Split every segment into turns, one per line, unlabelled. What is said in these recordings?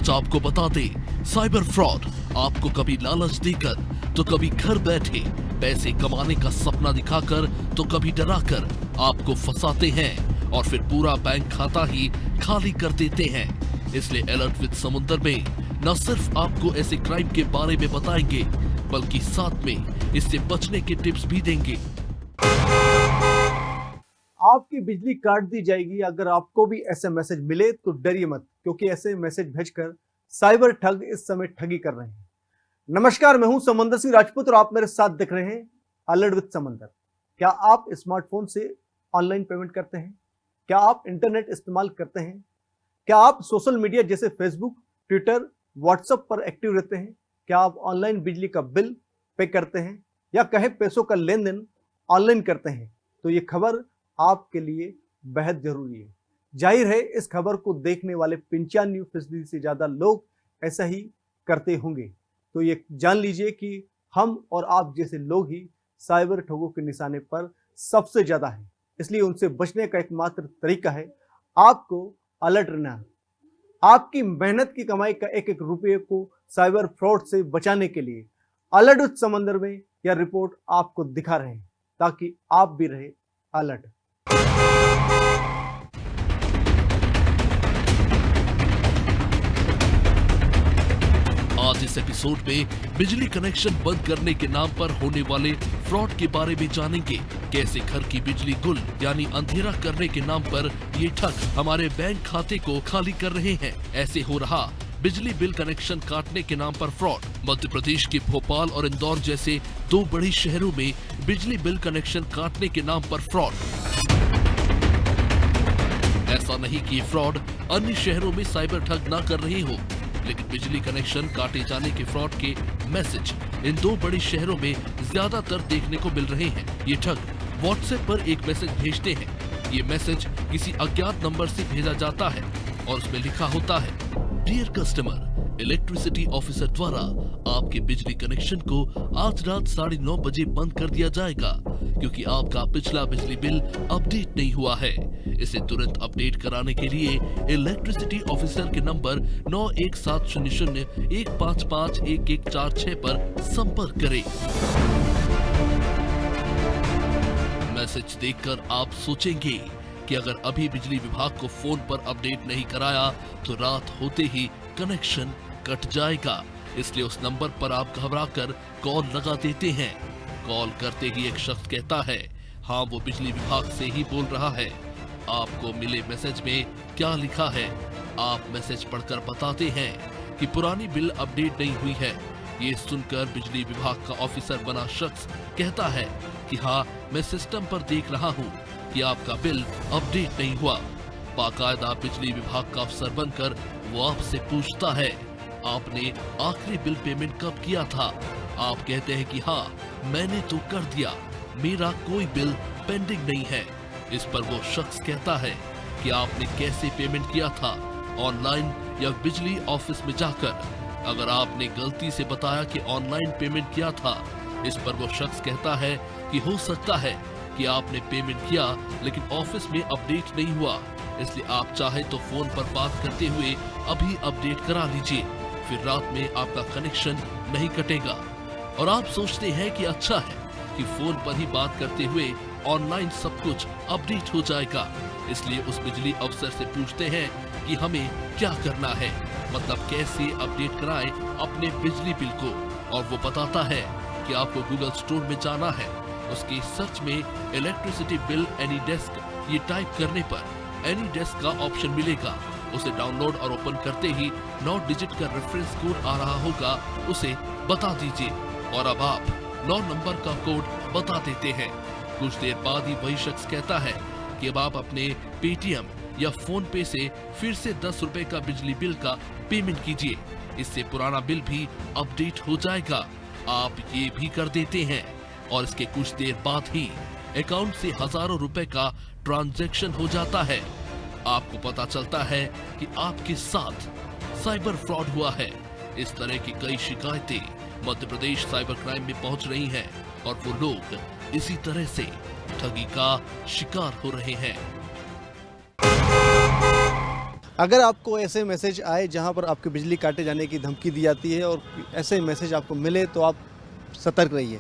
आज आपको बता दें, साइबर फ्रॉड आपको कभी लालच देकर तो कभी घर बैठे पैसे कमाने का सपना दिखाकर तो कभी डराकर आपको फंसाते हैं और फिर पूरा बैंक खाता ही खाली कर देते हैं। इसलिए अलर्ट विद समुंदर में न सिर्फ आपको ऐसे क्राइम के बारे में बताएंगे बल्कि साथ में इससे बचने के टिप्स भी देंगे।
आपकी बिजली काट दी जाएगी। अगर आपको भी ऐसे मैसेज मिले तो डरिए मत, क्योंकि ऐसे मैसेज भेजकर साइबर ठग इस समय ठगी कर रहे हैं। नमस्कार, मैं हूं समंदर सिंह राजपूत और आप मेरे साथ देख रहे हैं अलर्ट विद समंदर। क्या आप स्मार्टफोन से ऑनलाइन पेमेंट करते हैं? क्या आप इंटरनेट इस्तेमाल करते हैं? क्या आप सोशल मीडिया जैसे फेसबुक, ट्विटर, व्हाट्सएप पर एक्टिव रहते हैं? क्या आप ऑनलाइन बिजली का बिल पे करते हैं या कहें पैसों का लेन देन ऑनलाइन करते हैं? तो ये खबर आपके लिए बेहद जरूरी है। जाहिर है इस खबर को देखने वाले 95% से ज्यादा लोग ऐसा ही करते होंगे। तो ये जान लीजिए कि हम और आप जैसे लोग ही साइबर ठगों के निशाने पर सबसे ज्यादा हैं। इसलिए उनसे बचने का एकमात्र तरीका है आपको अलर्ट रहना। आपकी मेहनत की कमाई का एक एक रुपये को साइबर फ्रॉड से बचाने के लिए अलर्ट विद समंदर में यह रिपोर्ट आपको दिखा रहे हैं, ताकि आप भी रहे अलर्ट।
आज इस एपिसोड में बिजली कनेक्शन बंद करने के नाम पर होने वाले फ्रॉड के बारे में जानेंगे। कैसे घर की बिजली गुल यानी अंधेरा करने के नाम पर ये ठग हमारे बैंक खाते को खाली कर रहे हैं। ऐसे हो रहा बिजली बिल कनेक्शन काटने के नाम पर फ्रॉड। मध्य प्रदेश के भोपाल और इंदौर जैसे दो बड़े शहरों में बिजली बिल कनेक्शन काटने के नाम पर फ्रॉड। ऐसा नहीं कि फ्रॉड अन्य शहरों में साइबर ठग ना कर रहे हो, लेकिन बिजली कनेक्शन काटे जाने के फ्रॉड के मैसेज इन दो बड़े शहरों में ज्यादातर देखने को मिल रहे हैं। ये ठग व्हाट्सएप पर एक मैसेज भेजते हैं। ये मैसेज किसी अज्ञात नंबर से भेजा जाता है और उसमें लिखा होता है, डियर कस्टमर, इलेक्ट्रिसिटी ऑफिसर द्वारा आपके बिजली कनेक्शन को आज रात 9:30 बजे बंद कर दिया जाएगा, क्योंकि आपका पिछला बिजली बिल अपडेट नहीं हुआ है। इसे तुरंत अपडेट कराने के लिए इलेक्ट्रिसिटी ऑफिसर के नंबर 917001551146 पर संपर्क करें। मैसेज देखकर आप सोचेंगे कि अगर अभी बिजली विभाग को फोन पर अपडेट नहीं कराया तो रात होते ही कनेक्शन कट जाएगा। इसलिए उस नंबर पर आप घबराकर कॉल लगा देते हैं। कॉल करते ही एक शख्स कहता है, हाँ वो बिजली विभाग से ही बोल रहा है। आपको मिले मैसेज में क्या लिखा है? आप मैसेज पढ़कर बताते हैं कि पुरानी बिल अपडेट नहीं हुई है। ये सुनकर बिजली विभाग का ऑफिसर बना शख्स कहता है कि हाँ मैं सिस्टम पर देख रहा हूँ कि आपका बिल अपडेट नहीं हुआ। बाकायदा बिजली विभाग का अफसर बनकर वो आपसे पूछता है, आपने आखिरी बिल पेमेंट कब किया था? आप कहते हैं कि हाँ मैंने तो कर दिया, मेरा कोई बिल पेंडिंग नहीं है। इस पर वो शख्स कहता है कि आपने कैसे पेमेंट किया था, ऑनलाइन या बिजली ऑफिस में जाकर? अगर आपने गलती से बताया कि ऑनलाइन पेमेंट किया था, इस पर वो शख्स कहता है कि हो सकता है कि आपने पेमेंट किया लेकिन ऑफिस में अपडेट नहीं हुआ, इसलिए आप चाहे तो फोन पर बात करते हुए अभी अपडेट करा लीजिए, फिर रात में आपका कनेक्शन नहीं कटेगा। और आप सोचते हैं कि अच्छा है कि फोन पर ही बात करते हुए ऑनलाइन सब कुछ अपडेट हो जाएगा, इसलिए उस बिजली अफसर से पूछते हैं कि हमें क्या करना है, मतलब कैसे अपडेट कराएं अपने बिजली बिल को। और वो बताता है कि आपको गूगल स्टोर में जाना है, उसके सर्च में इलेक्ट्रिसिटी बिल एनी डेस्क ये टाइप करने पर एनी डेस्क का ऑप्शन मिलेगा। उसे डाउनलोड और ओपन करते ही 9 डिजिट का रेफरेंस कोड आ रहा होगा, उसे बता दीजिए और अब आप 9 नंबर का कोड बता देते हैं। कुछ देर बाद ही वही शख्स कहता है कि अब आप अपने पेटीएम या फोन पे से फिर से 10 रुपए का बिजली बिल का पेमेंट कीजिए, इससे पुराना बिल भी अपडेट हो जाएगा। आप ये भी कर देते हैं और इसके कुछ देर बाद ही अकाउंट से हजारों रुपए का ट्रांजैक्शन हो जाता है। आपको पता चलता है कि आपके साथ साइबर फ्रॉड हुआ है। इस तरह की कई शिकायतें मध्य प्रदेश साइबर क्राइम में पहुंच रही हैं और वो लोग इसी तरह से ठगी का शिकार हो रहे हैं।
अगर आपको ऐसे मैसेज आए जहां पर आपकी बिजली काटे जाने की धमकी दी जाती है और ऐसे मैसेज आपको मिले तो आप सतर्क रहिए।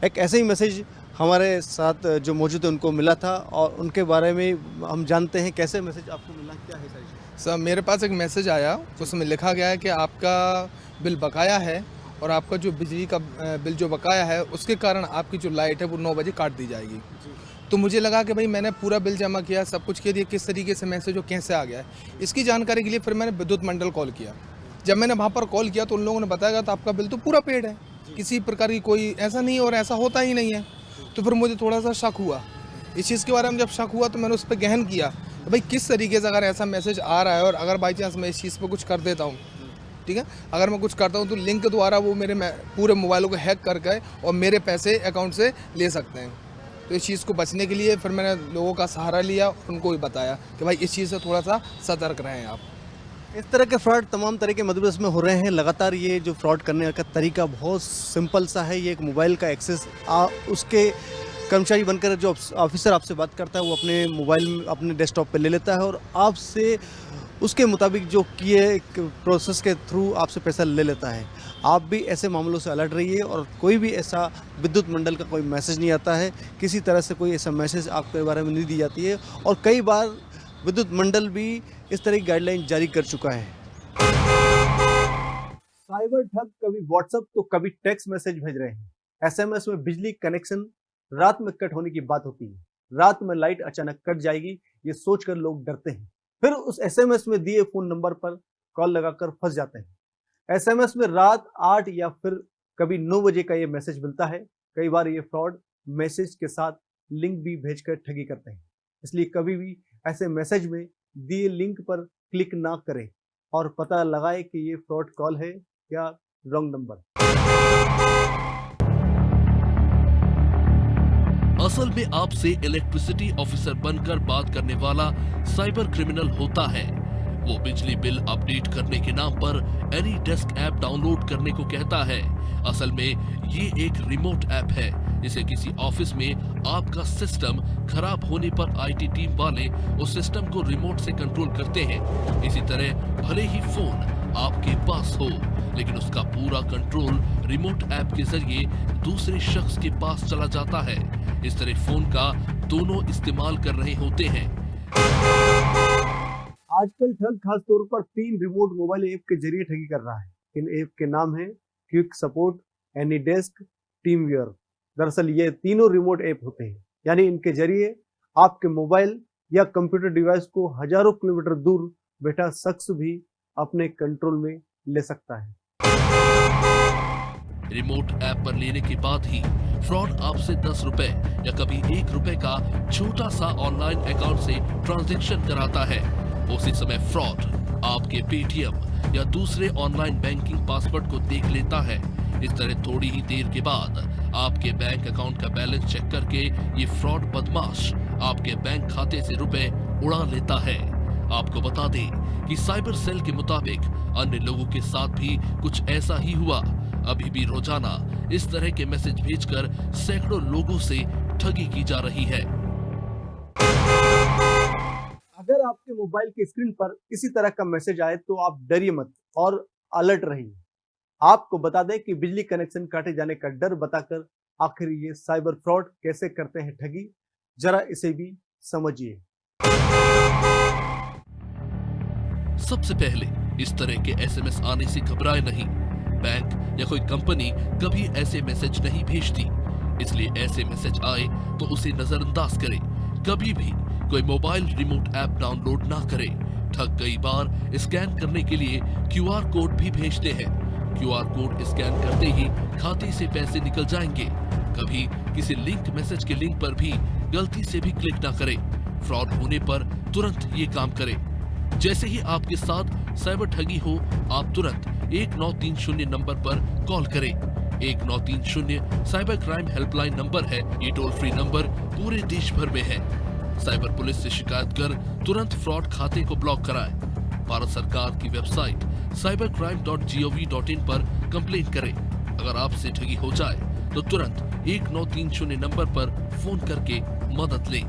एक ऐसे ही मैसेज हमारे साथ जो मौजूद है उनको मिला था और उनके बारे में हम जानते हैं कैसे मैसेज आपको मिला, क्या है सारी चीज़।
सर मेरे पास एक मैसेज आया, उसमें लिखा गया है कि आपका बिल बकाया है और आपका जो बिजली का बिल जो बकाया है उसके कारण आपकी जो लाइट है वो 9 बजे काट दी जाएगी। तो मुझे लगा कि भाई मैंने पूरा बिल जमा किया, सब कुछ किया, किस तरीके से मैसेज और कैसे आ गया है, इसकी जानकारी के लिए फिर मैंने विद्युत मंडल कॉल किया। जब मैंने वहाँ पर कॉल किया तो उन लोगों ने बताया तो आपका बिल तो पूरा पेड है, किसी प्रकार की कोई ऐसा नहीं है और ऐसा होता ही नहीं है। तो फिर मुझे थोड़ा सा शक हुआ, इस चीज़ के बारे में जब शक हुआ तो मैंने उस पर गहन किया तो भाई किस तरीके से अगर ऐसा मैसेज आ रहा है और अगर बाई चांस मैं इस चीज़ पर कुछ कर देता हूँ, ठीक है, अगर मैं कुछ करता हूँ तो लिंक द्वारा वो मेरे पूरे मोबाइलों को हैक करके और मेरे पैसे अकाउंट से ले सकते हैं। तो इस चीज़ को बचने के लिए फिर मैंने लोगों का सहारा लिया, उनको भी बताया कि भाई इस चीज़ से थोड़ा सा सतर्क रहें आप।
इस तरह के फ्रॉड तमाम तरह के मध्य प्रदेश में हो रहे हैं लगातार। ये जो फ्रॉड करने का तरीका बहुत सिंपल सा है। ये एक मोबाइल का एक्सेस उसके कर्मचारी बनकर जो ऑफिसर आपसे बात करता है वो अपने मोबाइल में अपने डेस्कटॉप पे ले लेता है और आपसे उसके मुताबिक जो किए प्रोसेस के थ्रू आपसे पैसा ले लेता है। आप भी ऐसे मामलों से अलर्ट रहिए और कोई भी ऐसा विद्युत मंडल का कोई मैसेज नहीं आता है, किसी तरह से कोई ऐसा मैसेज आपके बारे में नहीं दी जाती है और कई बार विद्युत मंडल भी इस तरह की गाइडलाइन जारी कर चुका है। साइबर ठग कभी व्हाट्सएप तो कभी टेक्स्ट मैसेज भेज रहे हैं। एसएमएस में बिजली कनेक्शन रात में कट होने की बात होती है। रात में लाइट अचानक कट जाएगी ये सोचकर लोग डरते हैं, फिर उस एसएमएस में दिए फोन नंबर पर कॉल लगाकर फंस जाते हैं। एसएमएस में रात 8 या फिर कभी 9 बजे का ये मैसेज मिलता है। कई बार ये फ्रॉड मैसेज के साथ लिंक भी भेजकर ठगी करते हैं, इसलिए कभी भी ऐसे मैसेज में दिए लिंक पर क्लिक ना करें और पता लगाएं कि ये फ्रॉड कॉल है या रॉन्ग नंबर।
असल में आपसे इलेक्ट्रिसिटी ऑफिसर बनकर बात करने वाला साइबर क्रिमिनल होता है। वो बिजली बिल अपडेट करने के नाम पर एनी डेस्क ऐप डाउनलोड करने को कहता है। असल में ये एक रिमोट ऐप है। इसे किसी ऑफिस में आपका सिस्टम खराब होने पर आईटी टीम वाले उस सिस्टम को रिमोट से कंट्रोल करते हैं। इसी तरह भले ही फोन आपके पास हो लेकिन उसका पूरा कंट्रोल रिमोट ऐप के जरिए दूसरे शख्स के पास चला जाता है। इस तरह फोन का दोनों इस्तेमाल कर रहे होते हैं।
आजकल ठग खासतौर पर 3 रिमोट मोबाइल ऐप के जरिए ठगी कर रहा है। इन ऐप के नाम है क्विक सपोर्ट, एनी डेस्क, टीमवेयर। दरअसल ये तीनों रिमोट ऐप होते हैं, यानी इनके जरिए आपके मोबाइल या कंप्यूटर डिवाइस को हजारों किलोमीटर दूर बैठा शख्स भी अपने कंट्रोल में ले सकता है।
रिमोट ऐप पर लेने के बाद ही फ्रॉड आपसे 10 रुपए या कभी 1 रुपए का छोटा सा ऑनलाइन अकाउंट से ट्रांजैक्शन कराता है। उसी समय फ्रॉड आपके पेटीएम या दूसरे ऑनलाइन बैंकिंग पासवर्ड को देख लेता है। इस तरह थोड़ी ही देर के बाद आपके बैंक अकाउंट का बैलेंस चेक करके ये फ्रॉड बदमाश आपके बैंक खाते से रुपए उड़ा लेता है। आपको बता दें कि साइबर सेल के मुताबिक अन्य लोगों के साथ भी कुछ ऐसा ही हुआ। अभी भी रोजाना इस तरह के मैसेज भेजकर सैकड़ों लोगों से ठगी की जा रही है।
अगर आपके मोबाइल की स्क्रीन पर इसी तरह का मैसेज आए तो आप डरिए मत और अलर्ट रहिए। आपको बता दें कि बिजली कनेक्शन काटे जाने का डर बताकर आखिर ये साइबर फ्रॉड कैसे करते हैं ठगी, जरा इसे भी समझिए।
सबसे पहले इस तरह के एसएमएस आने से घबराए नहीं। बैंक या कोई कंपनी कभी ऐसे मैसेज नहीं भेजती, इसलिए ऐसे मैसेज आए तो उसे नजरअंदाज करें। कभी भी कोई मोबाइल रिमोट ऐप डाउनलोड ना करें। ठग कई बार स्कैन करने के लिए क्यूआर कोड भी भेजते हैं। क्यूआर कोड स्कैन करते ही खाते से पैसे निकल जाएंगे। कभी किसी लिंक मैसेज के लिंक पर भी गलती से भी क्लिक ना करें। फ्रॉड होने पर तुरंत ये काम करें। जैसे ही आपके साथ साइबर ठगी हो, आप तुरंत 1930 नंबर पर कॉल करें। 1930 साइबर क्राइम हेल्पलाइन नंबर है। ये टोल फ्री नंबर पूरे देश भर में है। साइबर पुलिस से शिकायत कर तुरंत फ्रॉड खाते को ब्लॉक कराएं। भारत सरकार की वेबसाइट cybercrime.gov.in पर कंप्लेंट करें। अगर आपसे ठगी हो जाए तो तुरंत 1930 नंबर पर फोन करके मदद लें।